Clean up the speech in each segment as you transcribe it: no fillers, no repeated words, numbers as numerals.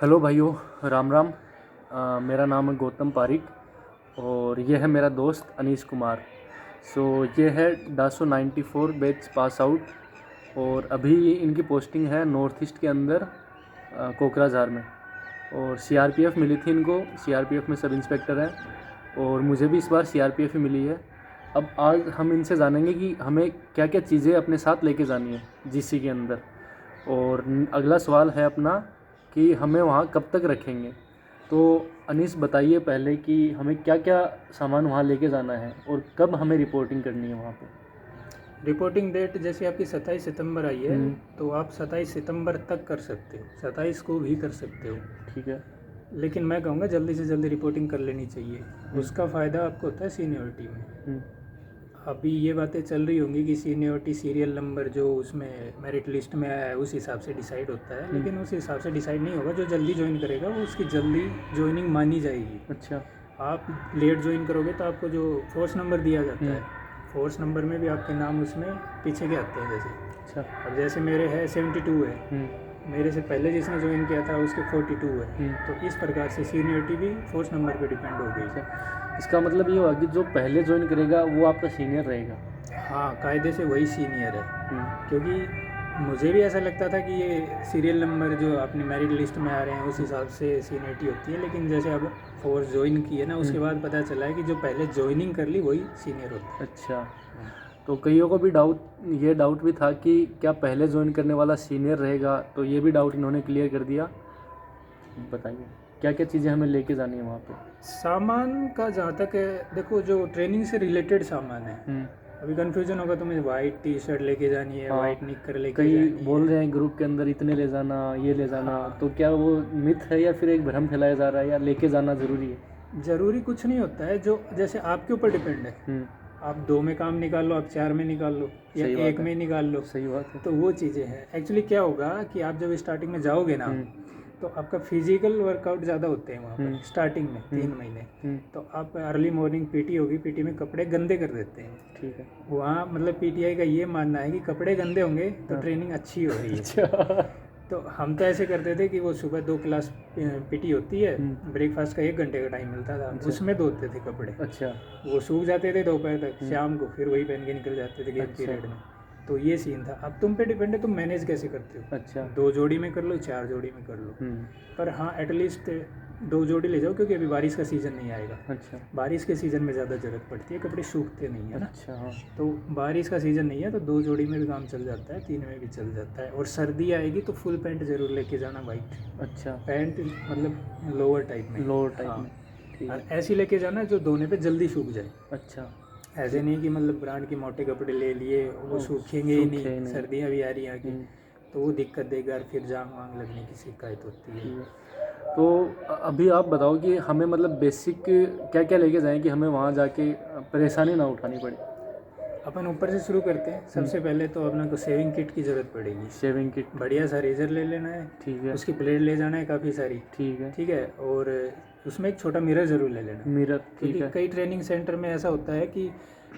Hello भाइयों, राम राम। मेरा नाम है गौतम पारिक और ये है मेरा दोस्त अनीश कुमार। ये है डासो 94 बैच पास आउट और अभी इनकी पोस्टिंग है नॉर्थ ईस्ट के अंदर कोकराझार में। और सीआरपीएफ मिली थी इनको, सीआरपीएफ में सब इंस्पेक्टर है और मुझे भी इस बार सीआरपीएफ ही मिली है। अब आज हम इनसे जानेंगे कि हमें क्या क्या चीज़ें अपने साथ लेके जानी है जीसी के अंदर। और अगला सवाल है अपना कि हमें वहाँ कब तक रखेंगे। तो अनीस बताइए पहले कि हमें क्या क्या सामान वहाँ लेके जाना है और कब हमें रिपोर्टिंग करनी है वहाँ पे। रिपोर्टिंग डेट जैसे आपकी 27 सितंबर आई है तो आप 27 सितंबर तक कर सकते हो, 27 को भी कर सकते हो। ठीक है। लेकिन मैं कहूँगा जल्दी से जल्दी रिपोर्टिंग कर लेनी चाहिए। उसका फ़ायदा आपको होता है सीनियरिटी में। अभी ये बातें चल रही होंगी कि सीनियरिटी सीरियल नंबर जो उसमें मेरिट लिस्ट में आया है उस हिसाब से डिसाइड होता है, लेकिन उस हिसाब से डिसाइड नहीं होगा। जो जल्दी ज्वाइन करेगा वो उसकी जल्दी ज्वाइनिंग मानी जाएगी। अच्छा। आप लेट ज्वाइन करोगे तो आपको जो फोर्स नंबर दिया जाता है, फोर्स नंबर में भी आपके नाम उसमें पीछे के आते हैं। जैसे अच्छा। अब जैसे मेरे है 72 है, मेरे से पहले जिसने ज्वाइन किया था उसके 42 है। तो इस प्रकार से सीनियरिटी भी फोर्स नंबर पे डिपेंड हो गई। इसका मतलब ये हुआ कि जो पहले ज्वाइन करेगा वो आपका सीनियर रहेगा। हाँ, कायदे से वही सीनियर है। क्योंकि मुझे भी ऐसा लगता था कि ये सीरियल नंबर जो अपनी मेरिट लिस्ट में आ रहे हैं उस हिसाब से सीनियरिटी होती है, लेकिन जैसे अब फोर्स ज्वाइन की है ना उसके बाद पता चला है कि जो पहले ज्वाइनिंग कर ली वही सीनियर होता है। अच्छा। तो कईयों को भी डाउट भी था कि क्या पहले ज्वाइन करने वाला सीनियर रहेगा, तो ये भी डाउट इन्होंने क्लियर कर दिया। बताइए क्या क्या चीज़ें हमें लेके जानी है वहाँ पे। सामान का जहाँ तक है, देखो जो ट्रेनिंग से रिलेटेड सामान है, अभी कंफ्यूजन होगा तुम्हें वाइट टी शर्ट लेके जानी है, वाइट निकर लेके जानी है। कई बोल रहे हैं ग्रुप के अंदर इतने ले जाना, ये ले जाना। तो क्या वो मिथ है या फिर एक भ्रम फैलाया जा रहा है, या लेके जाना ज़रूरी है? ज़रूरी कुछ नहीं होता है, जो जैसे आपके ऊपर डिपेंड है। आप 2 में काम निकाल लो, आप 4 में निकाल लो, या 1 में निकाल लो। सही बात है। तो वो चीज़ें हैं। एक्चुअली क्या होगा कि आप जब स्टार्टिंग में जाओगे ना तो आपका फिजिकल वर्कआउट ज़्यादा होते हैं वहाँ पर स्टार्टिंग में 3 महीने। तो आप अर्ली मॉर्निंग पीटी होगी, पीटी में कपड़े गंदे कर देते हैं। ठीक है। वहाँ मतलब पीटीआई का ये मानना है कि कपड़े गंदे होंगे तो ट्रेनिंग अच्छी हो रही है। तो हम तो ऐसे करते थे कि वो सुबह 2 क्लास पीटी होती है, ब्रेकफास्ट का 1 घंटे का टाइम मिलता था। उसमें धोते थे कपड़े। अच्छा। वो सूख जाते थे दोपहर तक, शाम को फिर वही पहन के निकल जाते थे गेम पीरियड में। तो ये सीन था। अब तुम पे डिपेंड है तुम मैनेज कैसे करते हो। अच्छा। 2 जोड़ी में कर लो, 4 जोड़ी में कर लो। पर हाँ, एटलीस्ट 2 जोड़ी ले जाओ, क्योंकि अभी बारिश का सीज़न नहीं आएगा। अच्छा। बारिश के सीज़न में ज़्यादा ज़रूरत पड़ती है, कपड़े सूखते नहीं है ना। अच्छा। हाँ। तो बारिश का सीज़न नहीं है तो 2 जोड़ी में भी काम चल जाता है, 3 में भी चल जाता है। और सर्दी आएगी तो फुल पैंट ज़रूर लेके जाना, वाइट। अच्छा। पैंट मतलब लोअर टाइप में। लोअर टाइप हाँ। में। ठीक है। और ऐसी लेके जाना जो धोने पे जल्दी सूख जाए। अच्छा। ऐसे नहीं कि मतलब ब्रांड के मोटे कपड़े ले लिए वो सूखेंगे ही नहीं, सर्दियाँ भी आ रही हैं आगे तो वो दिक्कत देगा और फिर जाम वांग लगने की शिकायत होती है। तो अभी आप बताओ कि हमें मतलब बेसिक क्या क्या लेके जाएं कि हमें वहाँ जाके परेशानी ना उठानी पड़े। अपन ऊपर से शुरू करते हैं। सबसे पहले तो अपना को सेविंग किट की ज़रूरत पड़ेगी। Shaving kit. बढ़िया सा रेजर ले लेना है। ठीक है। उसकी प्लेट ले जाना है काफ़ी सारी। ठीक है। ठीक है। और उसमें एक छोटा मिरर ज़रूर ले लेना। मिरर। ठीक है। कई ट्रेनिंग सेंटर में ऐसा होता है कि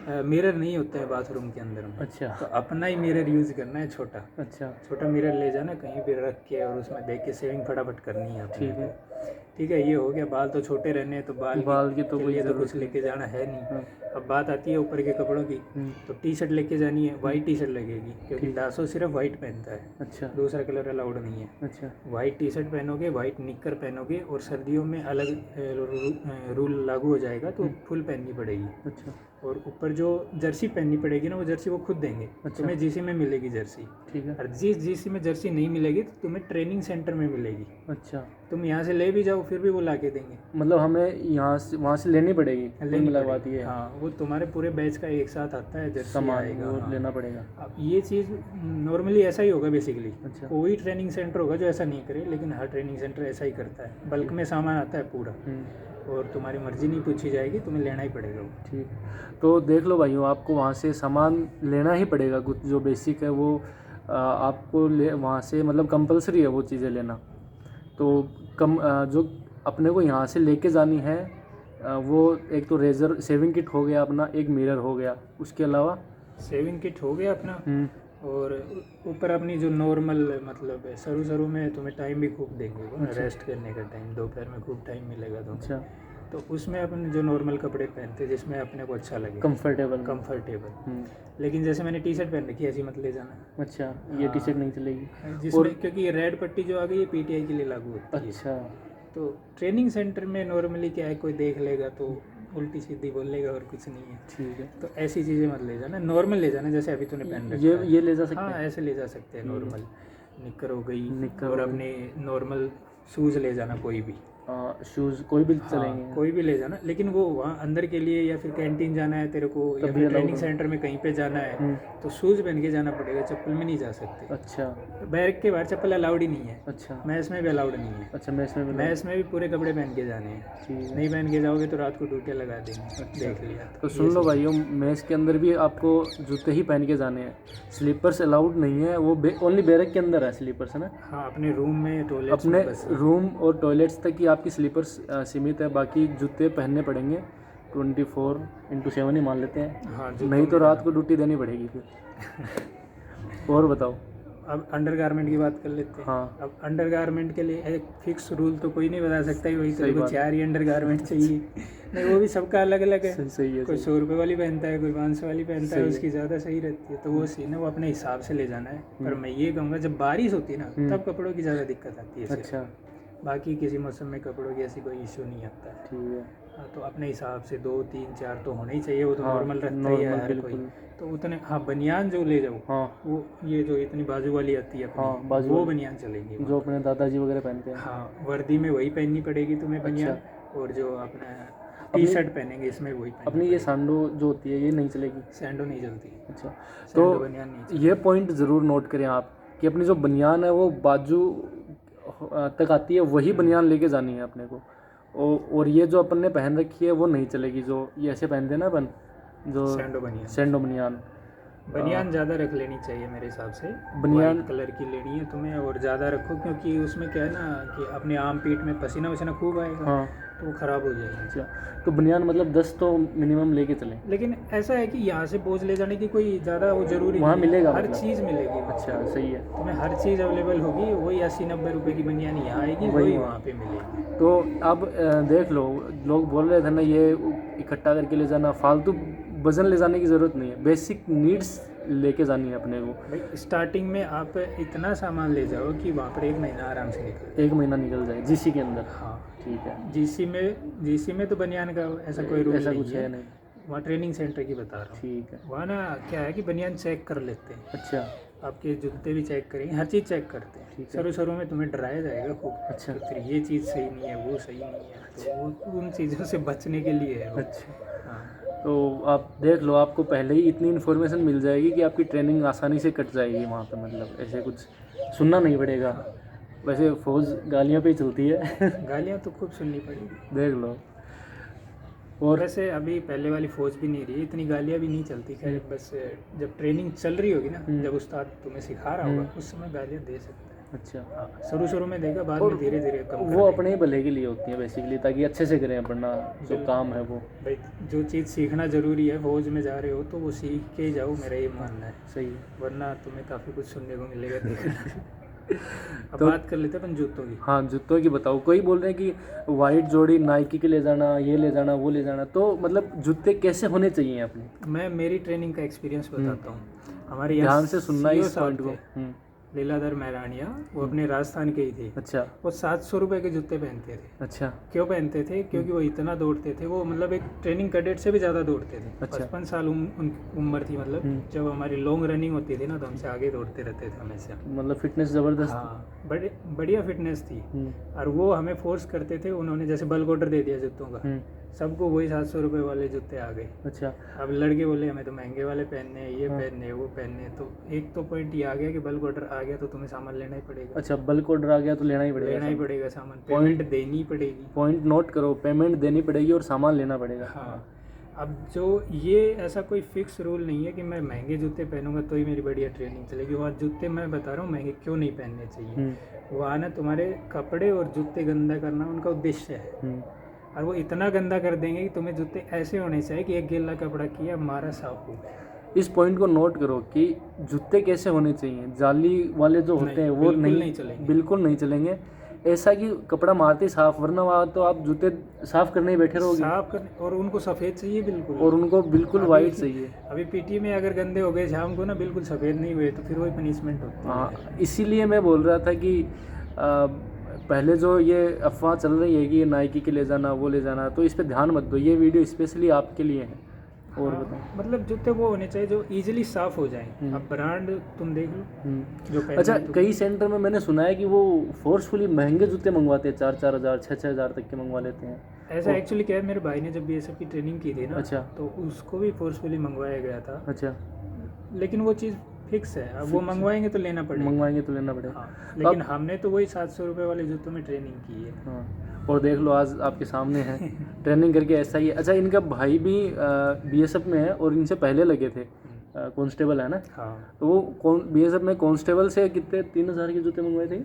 मिरर नहीं होता है बाथरूम के अंदर में। अच्छा। तो अपना ही मिरर यूज़ करना है छोटा। अच्छा। छोटा मिरर ले जाना, कहीं भी रख के और उसमें देख के सेविंग फटाफट करनी है अपने। ठीक है। ठीक है। ये हो गया। बाल तो छोटे रहने हैं तो बाल की तो कोई कुछ लेके जाना है नहीं। अब बात आती है ऊपर के कपड़ों की। तो टी शर्ट लेके जानी है, वाइट टी शर्ट लगेगी, क्योंकि डासो सिर्फ वाइट पहनता है। अच्छा। दूसरा कलर अलाउड नहीं है। अच्छा। वाइट टी शर्ट पहनोगे, वाइट निक्कर पहनोगे, और सर्दियों में अलग रूल लागू हो जाएगा तो फुल पहननी पड़ेगी। अच्छा। और ऊपर जो जर्सी पहननी पड़ेगी ना, वो जर्सी वो खुद देंगे। अच्छा। तुम्हें जीसी में मिलेगी जर्सी। ठीक है। और जिस जीसी में जर्सी नहीं मिलेगी तो तुम्हें ट्रेनिंग सेंटर में मिलेगी। अच्छा। तुम यहाँ से ले भी जाओ फिर भी वो ला के देंगे। मतलब हमें यहाँ से वहाँ से लेनी पड़ेगी। बात ये है। हाँ, वो तुम्हारे पूरे बैच का एक साथ आता है, जर्सी सामान आएगा। वो हाँ। लेना पड़ेगा। अब ये चीज़ नॉर्मली ऐसा ही होगा बेसिकली। अच्छा। कोई ट्रेनिंग सेंटर होगा जो ऐसा नहीं करे, लेकिन हर ट्रेनिंग सेंटर ऐसा ही करता है। बल्क में सामान आता है पूरा, और तुम्हारी मर्ज़ी नहीं पूछी जाएगी, तुम्हें लेना ही पड़ेगा वो। ठीक। तो देख लो भाइयों, आपको वहाँ से सामान लेना ही पड़ेगा। कुछ जो बेसिक है वो आपको वहाँ से मतलब कंपलसरी है वो चीज़ें लेना। तो जो अपने को यहाँ से लेके जानी है वो एक तो रेजर सेविंग किट हो गया अपना, एक मिरर हो गया, उसके अलावा सेविंग किट हो गया अपना, और ऊपर अपनी जो नॉर्मल मतलब शुरू में तुम्हें टाइम भी खूब देंगे वो, रेस्ट करने का टाइम दोपहर में खूब टाइम मिलेगा तुम्हें। अच्छा, तो उसमें अपन जो नॉर्मल कपड़े पहनते हैं जिसमें अपने को अच्छा लगे, कंफर्टेबल। लेकिन जैसे मैंने टी शर्ट पहन रखी है, ऐसी मत ले जाना। अच्छा, ये टी शर्ट नहीं चलेगी। जिसमें क्योंकि ये रेड पट्टी जो आ गई है पीटीआई के लिए लागू होती है। अच्छा, तो ट्रेनिंग सेंटर में नॉर्मली क्या है, कोई देख लेगा तो उल्टी सीधी बोलेगा और कुछ नहीं है। ठीक है। तो ऐसी चीज़ें मत ले जाना, नॉर्मल ले जाना जैसे अभी तूने पहन रखा है। ये ले जा सकते हाँ, हैं। ऐसे ले जा सकते हैं नॉर्मल। निक्कर हो गई, निक्कर और हो गई। अपने नॉर्मल शूज़ ले जाना कोई भी। शूज़ कोई भी हाँ, चलेंगे। कोई भी ले जाना, लेकिन वो वहाँ अंदर के लिए या फिर कैंटीन जाना है तेरे को, या तभी फिर allowed ट्रेनिंग है। सेंटर में कहीं पे जाना है तो शूज़ पहन के जाना पड़ेगा, चप्पल में नहीं जा सकते। अच्छा, बैरक के बाहर चप्पल अलाउड ही नहीं है, अच्छा, मैस में भी अलाउड नहीं है। अच्छा, मैं इसमें मैस में भी पूरे कपड़े पहन के जाने हैं, ठीक है। नहीं पहन के जाओगे तो रात को ड्यूटियाँ लगा देंगे। देख लिया। तो सुन लो भाइयों, मेस के अंदर भी आपको जूते ही पहन के जाने हैं, स्लीपर्स अलाउड नहीं है। वो ओनली बैरक के अंदर है स्लीपर्स, है ना। हाँ, अपने रूम में, टॉयलेट अपने रूम और टॉयलेट्स तक ही आपकी स्लीपर्स सीमित है, बाकी जूते पहनने पड़ेंगे 24/7 ही मान लेते हैं। हाँ, नहीं तो रात को ड्यूटी देनी पड़ेगी फिर। और बताओ। अब अंडरगारमेंट की बात कर लेते हैं। हाँ, अब अंडरगारमेंट के लिए एक फिक्स रूल तो कोई नहीं बता सकता ही, वही सही तो बात। 4 ही अंडरगारमेंट चाहिए। नहीं, वो भी सबका अलग अलग है। सही है। कोई 100 रुपये वाली पहनता है, कोई 500 वाली पहनता सही है, है। उसकी ज़्यादा सही रहती है। तो वो सीन है, वो अपने हिसाब से ले जाना है। पर मैं ये कहूँगा जब बारिश होती है ना, तब कपड़ों की ज़्यादा दिक्कत आती है सिर्फ। अच्छा, बाकी किसी मौसम में कपड़ों की ऐसी कोई इशू नहीं आता है। ठीक है। हाँ, तो अपने हिसाब से 2 3 4 तो होने ही चाहिए, वो तो हाँ, नॉर्मल रहता ही है नॉर्मल हर कोई। बिल्कुल। तो उतने, हाँ, बनियान जो ले जाओ, हाँ, वो ये जो इतनी बाजू वाली आती है अपनी, हाँ, बाजू वो वाली। बनियान चलेगी। जो अपने दादाजी वगैरह पहनते हैं। हाँ, वर्दी में वही पहननी पड़ेगी तुम्हें बनियान, और जो अपना टी शर्ट पहनेंगे इसमें वही पहननी अपनी ये सांडो जो होती है ये नहीं चलेगी। पड़ेगी। सैंडो नहीं चलती। अच्छा, सैंडो तो बनियान नहीं चलती। ये पॉइंट ज़रूर नोट करें आप कि अपनी जो बनियान है वो बाजू तक आती है, वही बनियान लेके जानी है अपने को। और ये जो अपन ने पहन रखी है वो नहीं चलेगी, जो ये ऐसे पहनते हैं ना अपन, जो सैंडो बनियान। सैंडो बनियान। बनियान ज़्यादा रख लेनी चाहिए मेरे हिसाब से। बनियान वाइट कलर की लेनी है तुम्हें, और ज़्यादा रखो, क्योंकि उसमें क्या है ना कि अपने आर्म पीठ में पसीना वसीना खूब आएगा, हाँ, तो वो ख़राब हो जाएगी। अच्छा, तो बनियान मतलब 10 तो मिनिमम लेके चलें। लेकिन ऐसा है कि यहाँ से बोझ ले जाने की कोई ज़्यादा वो ज़रूरी वहाँ नहीं है। मिलेगा हर मतलब। चीज़ मिलेगी। अच्छा, सही है। तुम्हें हर चीज़ अवेलेबल होगी, वही 80-90 रुपए की बनियान यहाँ आएगी, वही वहाँ पे मिलेगी। तो अब देख लो, लोग बोल रहे थे ना ये इकट्ठा करके ले जाना, फालतू वजन ले जाने की ज़रूरत नहीं है, बेसिक नीड्स लेके जानी है अपने को। भाई स्टार्टिंग में आप इतना सामान ले जाओ कि वहाँ पर 1 महीना आराम से निकल। 1 महीना निकल जाए जीसी के अंदर। हाँ, ठीक है। जीसी में तो बनियान का ऐसा कोई रूल ऐसा नहीं कुछ है नहीं। वहाँ ट्रेनिंग सेंटर की बता रहा हूँ। ठीक है। वहाँ ना क्या है कि बनियान चेक कर लेते हैं, अच्छा, आपके जूते भी चेक करेंगे, हर चीज़ चेक करते हैं। ठीक है। शुरू में तुम्हें डराया जाएगा खूब। अच्छा। तो फिर ये चीज़ सही नहीं है, वो सही नहीं है, तो वो उन चीज़ों से बचने के लिए है वो। अच्छा, हाँ, तो आप देख लो, आपको पहले ही इतनी इन्फॉर्मेशन मिल जाएगी कि आपकी ट्रेनिंग आसानी से कट जाएगी वहाँ पे, मतलब ऐसे कुछ सुनना नहीं पड़ेगा। वैसे फौज गालियाँ पे ही चलती है। गालियाँ तो खूब सुननी पड़ेगी। देख लो। और वैसे अभी पहले वाली फौज भी नहीं रही, इतनी गालियाँ भी नहीं चलती। खैर, बस जब ट्रेनिंग चल रही होगी ना, जब उस्ताद तुम्हें सिखा रहा होगा, उस समय गालियाँ दे सकते हैं। अच्छा, हाँ, शुरू में देगा, बाद में धीरे धीरे कम कर वो देगा। अपने ही भले के लिए होती है बेसिकली, ताकि अच्छे से करें अपना जो काम है वो। भाई जो चीज़ सीखना ज़रूरी है, फौज में जा रहे हो तो वो सीख के ही जाओ, मेरा ये मानना है। सही है। वरना तुम्हें काफ़ी कुछ सुनने को मिलेगा देखना। अब बात कर लेते हैं अपन जूतों की। हाँ, जूतों की बताओ। कोई बोल रहे हैं कि वाइट जोड़ी नाइकी के ले जाना, ये ले जाना, वो ले जाना, तो मतलब जूते कैसे होने चाहिए अपने? मैं मेरी ट्रेनिंग का एक्सपीरियंस बताता हूँ। हमारे यहाँ ध्यान से सुनना CO इस साहब पॉइंट को। थे, लीलाधर महरानिया, वो अपने राजस्थान के ही थे। अच्छा, वो 700 रुपये के जूते पहनते थे। अच्छा, क्यों पहनते थे? क्योंकि वो इतना दौड़ते थे, वो मतलब एक ट्रेनिंग कैडेट से भी ज़्यादा दौड़ते थे। अच्छा। 55 साल उम्र थी, मतलब जब हमारी लॉन्ग रनिंग होती थी ना, तो हमसे आगे दौड़ते रहते थे हमेशा। मतलब फिटनेस ज़बरदस्त। हाँ, बढ़िया फिटनेस थी। और वो हमें फोर्स करते थे, उन्होंने जैसे बल्क ऑर्डर दे दिया जूतों का, सबको वही 700 रुपये वाले जूते आ गए। अच्छा, अब लड़के बोले हमें तो महंगे वाले पहनने हैं, ये पहनने हैं, वो पहनने हैं। तो एक तो पॉइंट ये आ गया कि बल्क ऑर्डर आ गया तो तुम्हें सामान लेना ही पड़ेगा। अच्छा, बल्क ऑर्डर आ गया तो लेना ही लेना पड़ेगा। ही पड़ेगा सामान, पेमेंट देनी पड़ेगी। पॉइंट नोट करो, पेमेंट देनी पड़ेगी और सामान लेना पड़ेगा। हाँ, अब जो ये ऐसा कोई फिक्स रूल नहीं है कि मैं महंगे जूते पहनूंगा तो ही मेरी बढ़िया ट्रेनिंग चलेगी। वहाँ जूते मैं बता रहा हूँ महंगे क्यों नहीं पहनने चाहिए। वहाँ ना तुम्हारे कपड़े और जूते गंदा करना उनका उद्देश्य है, और वो इतना गंदा कर देंगे कि तुम्हें जूते ऐसे होने चाहिए कि एक गीला कपड़ा किया, मारा, साफ हो गया। इस पॉइंट को नोट करो कि जूते कैसे होने चाहिए। जाली वाले जो होते हैं वो नहीं चलेंगे, बिल्कुल नहीं चलेंगे। ऐसा कि कपड़ा मारते ही साफ, वरना वहाँ तो आप जूते साफ करने ही बैठे रहोगे। साफ करने, और उनको सफ़ेद चाहिए बिल्कुल, और उनको बिल्कुल वाइट चाहिए। अभी पीटी में अगर गंदे हो गए शाम को ना, बिल्कुल सफ़ेद नहीं हुए, तो फिर वही पनिशमेंट होती है। हाँ, इसीलिए मैं बोल रहा था कि पहले जो ये अफवाह चल रही है कि ये नाइकी के ले जाना वो ले जाना, तो इस पे ध्यान मत दो। ये वीडियो स्पेशली आपके लिए है। और हाँ, बताओ। मतलब जूते वो होने चाहिए जो इजीली साफ हो जाएं। अब ब्रांड तुम देख लो जो पहले अच्छा, कई सेंटर में मैंने सुना है कि वो फोर्सफुली महंगे जूते मंगवाते हैं, 4-4 हज़ार 6-6 हज़ार तक के मंगवा लेते हैं। ऐसा एक्चुअली क्या है, मेरे भाई ने जब BSF की ट्रेनिंग की थी ना, अच्छा। तो उसको भी फोर्सफुली मंगवाया गया था। अच्छा, लेकिन वो चीज़ फिक्स है, अब वो मंगवाएंगे तो लेना पड़ेगा। मंगवाएंगे तो लेना पड़ेगा। हाँ, लेकिन हमने तो वही 700 रुपये वाले जूतों में ट्रेनिंग की है। हाँ, और देख लो आज आपके सामने है ट्रेनिंग करके ऐसा ही है। अच्छा, इनका भाई भी BSF में है और इनसे पहले लगे थे, कांस्टेबल है ना। हाँ, तो वो BSF में कांस्टेबल से कितने 3,000 के जूते मंगवाए थे?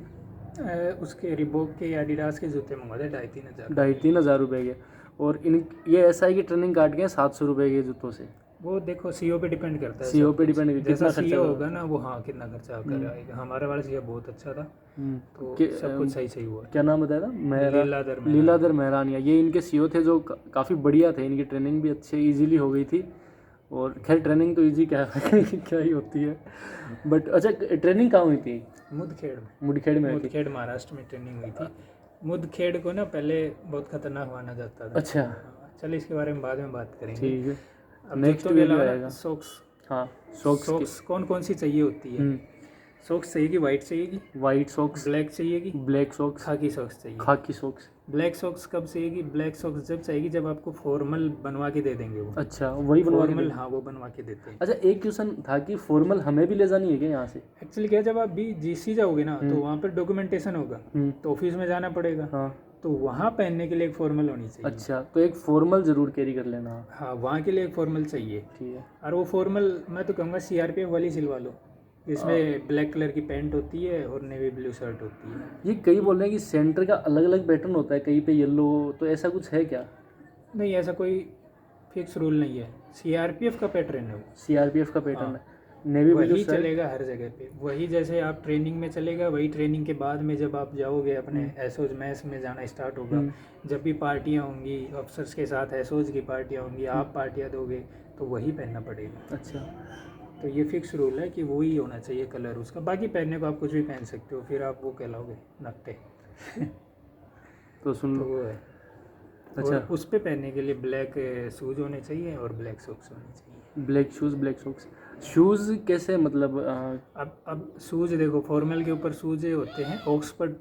उसके रिबॉक के एडिडास के जूते मंगवाए थे 2,500-3,000। 2,500 रुपये के। और इन ये ऐसा है कि ट्रेनिंग काट के 700 रुपये के जूतों से। वो देखो CO पे डिपेंड करता है, CO पे डिपेंड कितना जैसा खर्चा CO होगा ना वो, हाँ, कितना खर्चा कराएगा। हमारे वाला CO बहुत अच्छा था, तो सब कुछ सही हुआ। क्या नाम बताया था? लीलाधर लीलाधर मेहरानिया, ये इनके CO थे जो काफ़ी बढ़िया थे। इनकी ट्रेनिंग भी अच्छे इजीली हो गई थी। और खैर ट्रेनिंग तो इजी क्या क्या ही होती है, बट अच्छा ट्रेनिंग कहाँ हुई थी? मुदखेड़ में। मुदखेड़ में महाराष्ट्र में ट्रेनिंग हुई थी। मुदखेड़ को ना पहले बहुत खतरनाक माना जाता था। अच्छा, चल इसके बारे में बाद में बात करेंगे। ठीक है, अब नेक्स्ट जूतों के वीडियो अलावा आएगा। सॉक्स। हाँ, सॉक्स कौन कौन सी चाहिए होती है? सॉक्स चाहिएगी, वाइट चाहिएगी, वाइट सॉक्स, ब्लैक चाहिएगी, ब्लैक सॉक्स, खाकी सॉक्स चाहिए। Khaki socks. ब्लैक सॉक्स कब चाहिएगी? ब्लैक सॉक्स जब चाहिएगी जब आपको फॉर्मल बनवा के दे देंगे वो। अच्छा, वही बनवा के फॉर्मल, हाँ, वो बनवा के देते हैं। अच्छा, एक क्वेश्चन था कि फॉर्मल हमें भी ले जानी है क्या यहाँ से? एक्चुअली क्या, जब आप GC जाओगे ना तो वहाँ पर डॉक्यूमेंटेशन होगा, तो ऑफिस में जाना पड़ेगा। हाँ, तो वहाँ पहनने के लिए एक फॉर्मल होनी चाहिए। अच्छा, तो एक फॉर्मल ज़रूर कैरी कर लेना। हाँ, वहाँ के लिए एक फॉर्मल चाहिए। ठीक है। और वो फॉर्मल मैं तो कहूँगा CRPF वाली सिलवा लो, जिसमें ब्लैक कलर की पैंट होती है और नेवी ब्लू शर्ट होती है। ये कई बोल रहे हैं कि सेंटर का अलग अलग पैटर्न होता है, कहीं पे येलो, तो ऐसा कुछ है क्या? नहीं, ऐसा कोई फिक्स रूल नहीं है, CRPF का पैटर्न है वो। CRPF का पैटर्न है, नेवी ब्लू वही शर्ट। चलेगा हर जगह पे, वही जैसे आप ट्रेनिंग में चलेगा, वही ट्रेनिंग के बाद में जब आप जाओगे अपने एसओज मैस में जाना स्टार्ट होगा, जब भी पार्टियाँ होंगी अफसर्स के साथ, एसओज की पार्टियाँ होंगी, आप पार्टियाँ दोगे तो वही पहनना पड़ेगा। अच्छा, तो ये फिक्स रूल है कि वही होना चाहिए कलर उसका। बाकी पहनने को आप कुछ भी पहन सकते हो, फिर आप वो कहलाओगे नकटे। तो सुन तो लो। वो है। अच्छा, और उस पे पहनने के लिए ब्लैक शूज़ होने चाहिए और ब्लैक सॉक्स होने चाहिए। Black shoes, black socks. Shoes कैसे, मतलब अब शूज़ देखो, फॉर्मल के ऊपर शूज़ होते हैं ऑक्सफोर्ड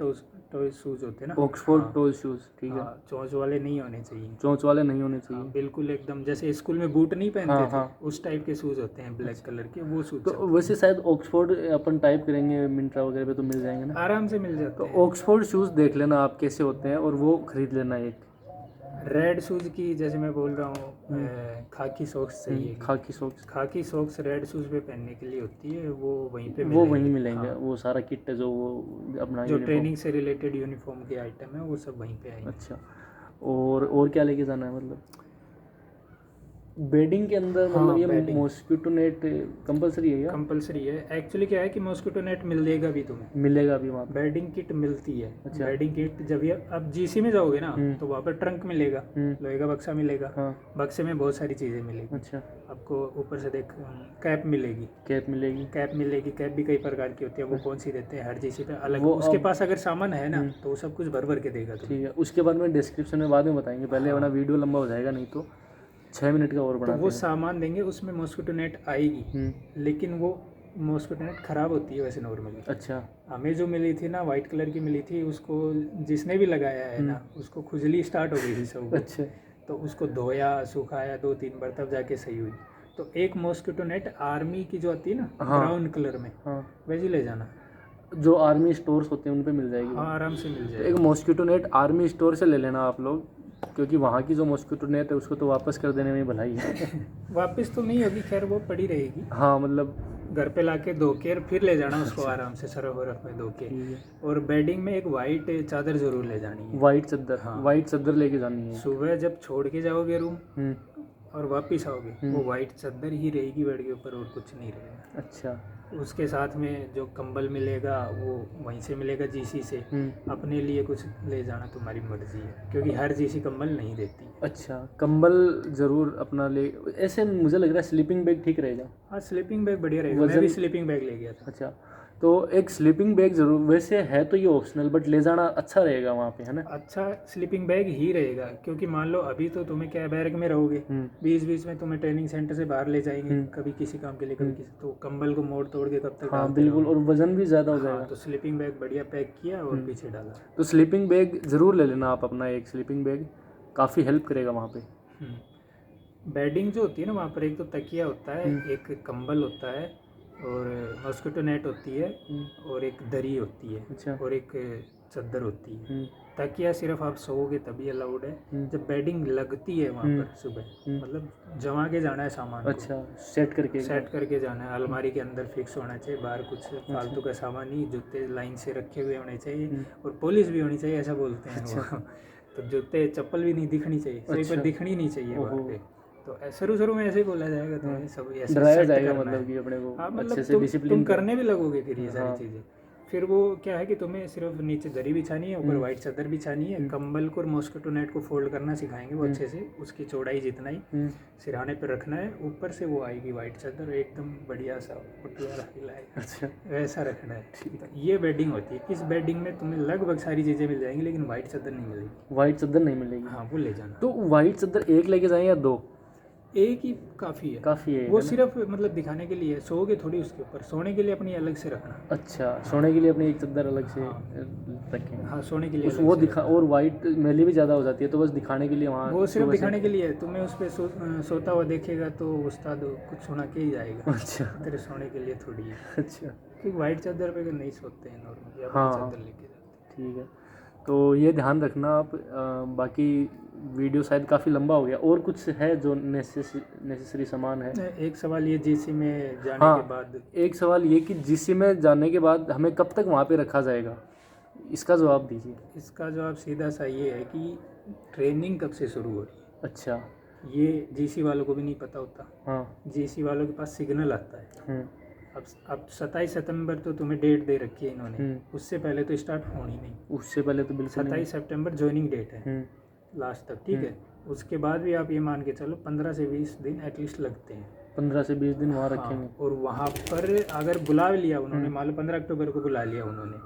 टॉय शूज़ होते हैं ना, ऑक्सफोर्ड टोज शूज़, ठीक है। हाँ, चोंच वाले नहीं होने चाहिए। चोंच वाले नहीं होने चाहिए। हाँ, बिल्कुल एकदम जैसे स्कूल में बूट नहीं पहनते हाँ, थे, हाँ। उस टाइप के शूज़ होते हैं ब्लैक कलर के, वो शूज़ तो वैसे शायद ऑक्सफोर्ड अपन टाइप करेंगे मिंत्रा वगैरह पे तो मिल जाएंगे ना। आराम से मिल जाते तो हैं। ऑक्सफोर्ड शूज़ देख लेना आप कैसे होते हैं और वो खरीद लेना एक। रेड शूज़ की जैसे मैं बोल रहा हूँ, खाकी सॉक्स चाहिए। Khaki socks, khaki socks red shoes पे पहनने के लिए होती है, वो वहीं पे वो वहीं मिलेंगे। मिलेंगे। हाँ, वो सारा किट है जो वो अपना जो यूनिफॉर्म। ट्रेनिंग से रिलेटेड यूनिफॉर्म के आइटम है वो सब वहीं पे आएंगे। अच्छा, और क्या लेके जाना है, मतलब बेडिंग के अंदर, हाँ, मतलब ये bedding। मॉस्किटो नेट कंपलसरी है क्या? कंपलसरी है। एक्चुअली क्या है कि मॉस्किटो नेट मिलेगा भी तुम्हें, मिलेगा अभी वहाँ पे? बेडिंग किट मिलती है। अच्छा। बेडिंग किट जब ये अब GC में जाओगे ना तो वहाँ पर ट्रंक मिलेगा, लोहे का बक्सा मिलेगा, हाँ, बक्से में बहुत सारी चीज़ें मिलेगी। अच्छा, आपको ऊपर से देख कैप मिलेगी, कैप मिलेगी। कैप भी कई प्रकार की होती है, वो कौन सी देते हैं हर GC पे अलग। वो उसके पास अगर सामान है ना तो वो सब कुछ भर भर के देगा तुम्हें। ठीक है, उसके बाद में डिस्क्रिप्शन में बाद में बताएंगे, पहले वरना वीडियो लंबा हो जाएगा, नहीं तो 6 मिनट का और तो बनाते वो हैं। सामान देंगे, उसमें मॉस्किटो नेट आएगी, लेकिन वो मॉस्किटो नेट ख़राब होती है वैसे नॉर्मली। अच्छा, हमें जो मिली थी ना वाइट कलर की मिली थी, उसको जिसने भी लगाया है ना उसको खुजली स्टार्ट हो गई थी सब। अच्छा, तो उसको धोया सुखाया 2-3 बार तब जाके सही हुई। तो एक मॉस्किटो नेट आर्मी की जो आती है ना, ब्राउन कलर में, हाँ, वैसी ले जाना। जो आर्मी स्टोर्स होते हैं उन पे मिल जाएगी। हाँ, आराम से मिल तो जाएगा। एक मॉस्किटो नेट आर्मी स्टोर से ले लेना आप लोग, क्योंकि वहाँ की जो मॉस्किटो नेट है उसको तो वापस कर देने में भलाई है। वापस तो नहीं होगी, खैर वो पड़ी रहेगी। हाँ, मतलब घर पे लाके धो के फिर ले जाना उसको आराम से सरफ वरफ में धो के। और बेडिंग में एक वाइट चादर जरूर ले जानी है। वाइट चादर, हाँ। वाइट चादर लेके जानी है। सुबह जब छोड़ के जाओगे रूम, और वापस आओगे वो वाइट चादर ही रहेगी बेड के ऊपर और कुछ नहीं रहेगा। अच्छा। उसके साथ में जो कंबल मिलेगा वो वहीं से मिलेगा जीसी से। अपने लिए कुछ ले जाना तुम्हारी मर्जी है, क्योंकि हर जीसी कंबल नहीं देती। अच्छा, कंबल ज़रूर अपना ले। ऐसे मुझे लग रहा है स्लीपिंग बैग ठीक रहेगा। हाँ स्लीपिंग बैग बढ़िया रहेगा, मैं भी स्लीपिंग बैग ले गया था। अच्छा, तो एक स्लीपिंग बैग ज़रूर, वैसे है तो ये ऑप्शनल, बट ले जाना अच्छा रहेगा वहाँ पे, है ना। अच्छा स्लीपिंग बैग ही रहेगा, क्योंकि मान लो अभी तो तुम्हें क्या बैरक में रहोगे, बीच बीच में तुम्हें ट्रेनिंग सेंटर से बाहर ले जाएंगे, कभी किसी काम के लिए कभी किसी, तो कंबल को मोड़ तोड़ के कब तक हाँ डालते बिल्कुल, रहोगे? और वज़न भी ज़्यादा हो जाएगा। तो स्लीपिंग बैग बढ़िया पैक किया और पीछे डाला। तो स्लीपिंग बैग ज़रूर ले लेना आप अपना, एक स्लीपिंग बैग काफ़ी हेल्प करेगा वहाँ पे। बेडिंग जो होती है ना वहाँ पर, एक तो तकिया होता है, एक कंबल होता है, और मॉस्किटो नेट होती है, और एक दरी होती है। अच्छा। और एक चादर होती है। तकिया सिर्फ आप सोओगे तभी अलाउड है। जब बेडिंग लगती है वहाँ पर सुबह, मतलब जमा के जाना है सामान को। अच्छा, सेट करके जाना है, अलमारी के अंदर फिक्स होना चाहिए, बाहर कुछ फालतू का सामान नहीं, जूते लाइन से रखे हुए होने चाहिए, और पुलिस भी होनी चाहिए, ऐसा बोलते हैं वो। तो जूते चप्पल भी नहीं दिखनी चाहिए, सही पर दिखनी नहीं चाहिए वहाँ पे। तो शुरू में ऐसे ही बोला जाएगा, तुम्हें सब ऐसे डराया सेट जाएगा, करना मतलब है। कि अपने को हाँ मतलब अच्छे से तुम डिसिप्लिन करने भी लगोगे फिर ये सारी चीज़ें। फिर वो क्या है कि तुम्हें सिर्फ नीचे दरी बिछानी है, ऊपर वाइट चादर बिछानी है, कंबल को और मॉस्किटो नेट को फोल्ड करना सिखाएंगे वो अच्छे से, उसकी चौड़ाई जितना ही सिरहाने पे रखना है, ऊपर से वो आएगी वाइट चादर, एकदम बढ़िया सा पटुआरा हिलाएगा। अच्छा, वैसा रखना है। ठीक है, ये बेडिंग होती है। इस बेडिंग में तुम्हें लगभग सारी चीज़ें मिल जाएंगी, लेकिन वाइट चादर नहीं मिलेगी। वाइट चादर नहीं मिलेगी। हाँ वो ले जाना। तो वाइट चादर एक लेके जाएं या दो? एक ही काफ़ी है। काफ़ी है वो सिर्फ मतलब दिखाने के लिए, सोओगे थोड़ी उसके ऊपर, सोने के लिए अपनी अलग से रखना। अच्छा, सोने के लिए अपनी एक चादर अलग से रखें। हाँ सोने के लिए वो दिखा, और वाइट मेली भी ज़्यादा हो जाती है, तो बस दिखाने के लिए वहाँ। वो सिर्फ दिखाने के लिए, तुम्हें उस पर सोता हुआ देखेगा तो उस्ताद कुछ सुना के ही जाएगा। अच्छा, तेरे सोने के लिए थोड़ी है। अच्छा, क्योंकि वाइट चादर पे नहीं सोते हैं नॉर्मली, हाँ चादर लेके जाते। ठीक है, तो ये ध्यान रखना आप। बाकी वीडियो शायद काफ़ी लंबा हो गया, और कुछ है जो नेसेसरी सामान है? एक सवाल ये, जीसी में जाने के बाद, एक सवाल ये कि जीसी में जाने के बाद हमें कब तक वहाँ पे रखा जाएगा, इसका जवाब दीजिए। इसका जवाब सीधा सा ये है कि ट्रेनिंग कब से शुरू हो रही है। अच्छा, ये जीसी वालों को भी नहीं पता होता। हाँ। जीसी वालों के पास सिग्नल आता है। अब 27 सितंबर तो तुम्हें डेट दे रखी है इन्होंने, उससे पहले तो स्टार्ट होनी नहीं। उससे पहले तो बिल्कुल 27 सितंबर ज्वाइनिंग डेट है लास्ट तक, ठीक है। उसके बाद भी आप ये मान के चलो 15 से 20 दिन एटलीस्ट लगते हैं। 15 से 20 दिन वहाँ रखेंगे। और वहाँ पर अगर बुला लिया उन्होंने, मान लो 15 अक्टूबर को बुला लिया उन्होंने,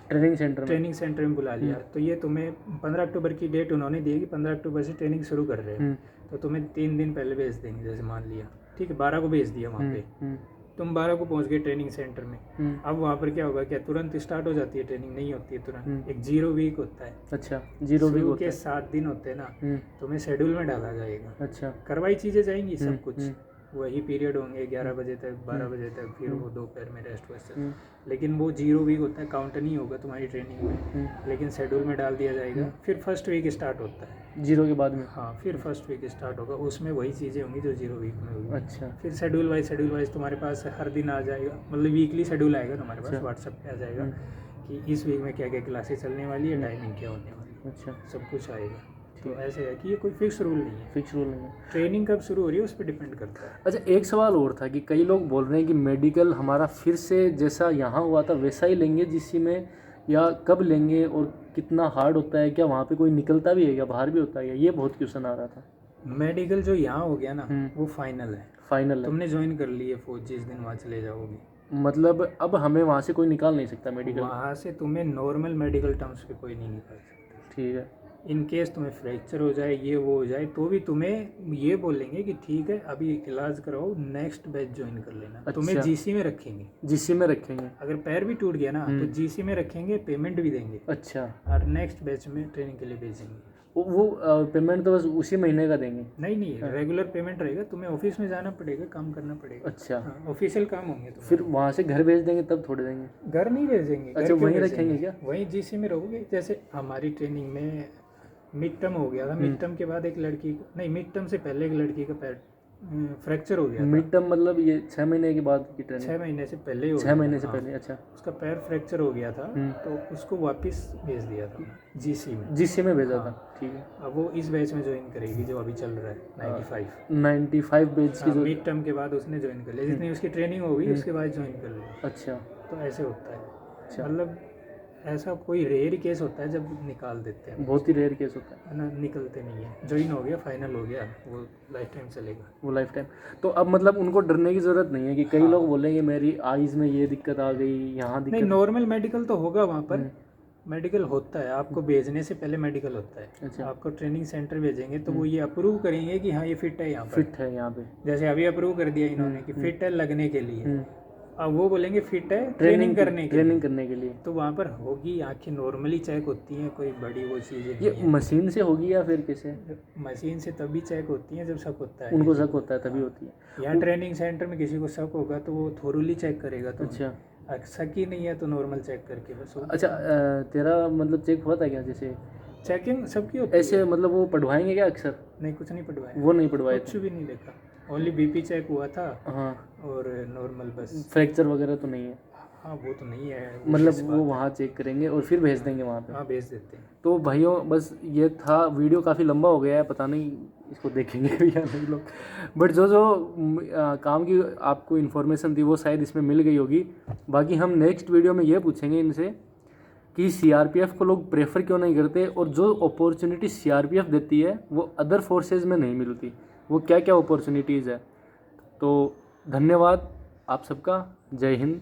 ट्रेनिंग सेंटर में बुला लिया, तो ये तुम्हें 15 अक्टूबर की डेट उन्होंने दी है कि 15 अक्टूबर से ट्रेनिंग शुरू कर रहे हैं, तो तुम्हें 3 दिन पहले भेज देंगे। जैसे मान लिया, ठीक है, 12 को भेज दिया वहाँ पे, तुम 12 को पहुँच गए ट्रेनिंग सेंटर में। अब वहाँ पर क्या होगा, क्या तुरंत स्टार्ट हो जाती है ट्रेनिंग? नहीं होती है तुरंत, एक 0 वीक होता है। अच्छा, 0 वीक के 7 दिन होते हैं ना, तुम्हें शेड्यूल में डाला जाएगा। अच्छा, करवाई चीज़ें जाएंगी सब कुछ, वही पीरियड होंगे 11 बजे तक 12 बजे तक, फिर वो दोपहर में रेस्ट वेस्ट, लेकिन वो 0 वीक होता है, काउंट नहीं होगा तुम्हारी ट्रेनिंग में, लेकिन शेड्यूल में डाल दिया जाएगा। फिर फर्स्ट वीक स्टार्ट होता है 0 के बाद में। हाँ, फिर फर्स्ट वीक स्टार्ट होगा, उसमें वही चीज़ें होंगी जो 0 वीक में होगी। अच्छा, फिर शेड्यूल वाइज तुम्हारे पास हर दिन आ जाएगा, मतलब वीकली शेड्यूल आएगा तुम्हारे पास, व्हाट्सएप पे आ जाएगा कि इस वीक में क्या क्या क्लासेस चलने वाली है, टाइमिंग क्या होने वाली है, अच्छा, सब कुछ आएगा। तो ऐसे है कि ये कोई फिक्स रूल नहीं है। फिक्स रूल नहीं है। ट्रेनिंग कब शुरू हो रही है उस पर डिपेंड करता है। अच्छा, एक सवाल और था कि कई लोग बोल रहे हैं कि मेडिकल हमारा फिर से जैसा यहाँ हुआ था वैसा ही लेंगे जीसी में, या कब लेंगे और कितना हार्ड होता है, क्या वहाँ पे कोई निकलता भी है, क्या बाहर भी होता है, ये बहुत क्वेश्चन आ रहा था। मेडिकल जो यहाँ हो गया ना, वो फाइनल है। फाइनल है, तुमने ज्वाइन कर ली है फौज, जिस दिन वहाँ चले जाओगे, मतलब अब हमें वहाँ से कोई निकाल नहीं सकता मेडिकल? वहाँ से तुम्हें नॉर्मल मेडिकल टर्म्स पे कोई नहीं निकाल सकता। ठीक है। इन केस तुम्हें फ्रैक्चर हो जाए, ये वो हो जाए, तो भी तुम्हें ये बोलेंगे कि ठीक है अभी इलाज कराओ, नेक्स्ट बैच ज्वाइन कर लेना। अच्छा। तुम्हें जीसी में रखेंगे। जीसी में रखेंगे? अगर पैर भी टूट गया ना तो जीसी में रखेंगे, पेमेंट भी देंगे। अच्छा। और नेक्स्ट बैच में ट्रेनिंग के लिए भेजेंगे। वो पेमेंट तो बस उसी महीने का देंगे? नहीं, रेगुलर पेमेंट रहेगा। तुम्हें ऑफिस में जाना पड़ेगा, काम करना पड़ेगा। अच्छा, ऑफिशियल काम होंगे। फिर वहाँ से घर भेज देंगे तब थोड़े देंगे? घर नहीं भेजेंगे। अच्छा, वहीं रखेंगे क्या? वहीं जीसी में रहोगे। जैसे हमारी ट्रेनिंग में मिड टर्म हो गया था, मिड टर्म के बाद एक लड़की को, नहीं मिड टर्म से पहले एक लड़की का पैर फ्रैक्चर हो गया था। मिड टर्म मतलब ये 6 महीने के बाद की ट्रेनिंग? 6 महीने से पहले हो 6 गया महीने था, से हाँ। पहले, अच्छा। उसका पैर फ्रैक्चर हो गया था, तो उसको वापस भेज दिया था जीसी में। जीसी में भेजा हाँ। था, ठीक है। अब वो इस बैच में ज्वाइन करेगी जो अभी चल रहा है 95। 95 बेच की हाँ, जो, मिड टर्म के बाद उसने ज्वाइन कर लिया, जितनी उसकी ट्रेनिंग होगी उसके बाद ज्वाइन कर लिया। अच्छा तो ऐसे होता है, अच्छा, मतलब ऐसा कोई रेयर केस होता है जब निकाल देते हैं, बहुत ही रेयर केस होता है है ना, निकलते नहीं है। ज्वाइन हो गया, फाइनल हो गया, वो लाइफ टाइम चलेगा। वो लाइफ टाइम। तो अब मतलब उनको डरने की ज़रूरत नहीं है कि कई हाँ। लोग बोलेंगे मेरी आईज़ में ये दिक्कत आ गई, यहाँ नहीं, दिक्कत। नॉर्मल मेडिकल तो होगा वहाँ पर, मेडिकल होता है, आपको भेजने से पहले मेडिकल होता है। अच्छा। आपको ट्रेनिंग सेंटर भेजेंगे तो वो ये अप्रूव करेंगे कि हाँ ये फिट है यहाँ पर। फिट है यहाँ पे। जैसे अभी अप्रूव कर दिया इन्होंने कि फिट है लगने के लिए, अब वो बोलेंगे फिट है ट्रेनिंग करने के ट्रेनिंग लिए। करने के लिए तो वहाँ पर होगी, आंखें नॉर्मली चेक होती हैं, कोई बड़ी वो चीज़ें ये नहीं है। मशीन से होगी या फिर कैसे? मशीन से तभी चेक होती हैं जब शक होता है उनको किसी शक होता है तभी होती है। को। यहाँ ट्रेनिंग सेंटर में किसी को शक होगा तो वो थोरली चेक करेगा, तो अच्छा शक ही नहीं है तो नॉर्मल चेक करके बस हो। अच्छा, तेरा मतलब चेक हुआ था क्या? जैसे चेकिंग सबकी होती है। ऐसे मतलब वो पढ़वाएंगे क्या अक्सर? नहीं, कुछ नहीं पढ़वाया, वो नहीं पढ़वाए कुछ थे? भी नहीं देखा, ओनली बीपी चेक हुआ था हाँ, और नॉर्मल बस। फ्रैक्चर वगैरह तो नहीं है? हाँ, वो तो नहीं है, मतलब बस वो बात है। वहाँ चेक करेंगे और फिर भेज देंगे वहाँ पे? हाँ, भेज देते हैं। तो भाइयों बस ये था, वीडियो काफ़ी लंबा हो गया है, पता नहीं इसको देखेंगे भी या नहीं लोग, बट जो जो काम की आपको इन्फॉर्मेशन थी वो शायद इसमें मिल गई होगी। बाकी हम नेक्स्ट वीडियो में ये पूछेंगे इनसे कि सीआरपीएफ को लोग प्रेफर क्यों नहीं करते, और जो अपॉर्चुनिटी सीआरपीएफ देती है वो अदर फोर्सेज में नहीं मिलती, वो क्या क्या अपॉर्चुनिटीज़ है। तो धन्यवाद आप सबका, जय हिंद।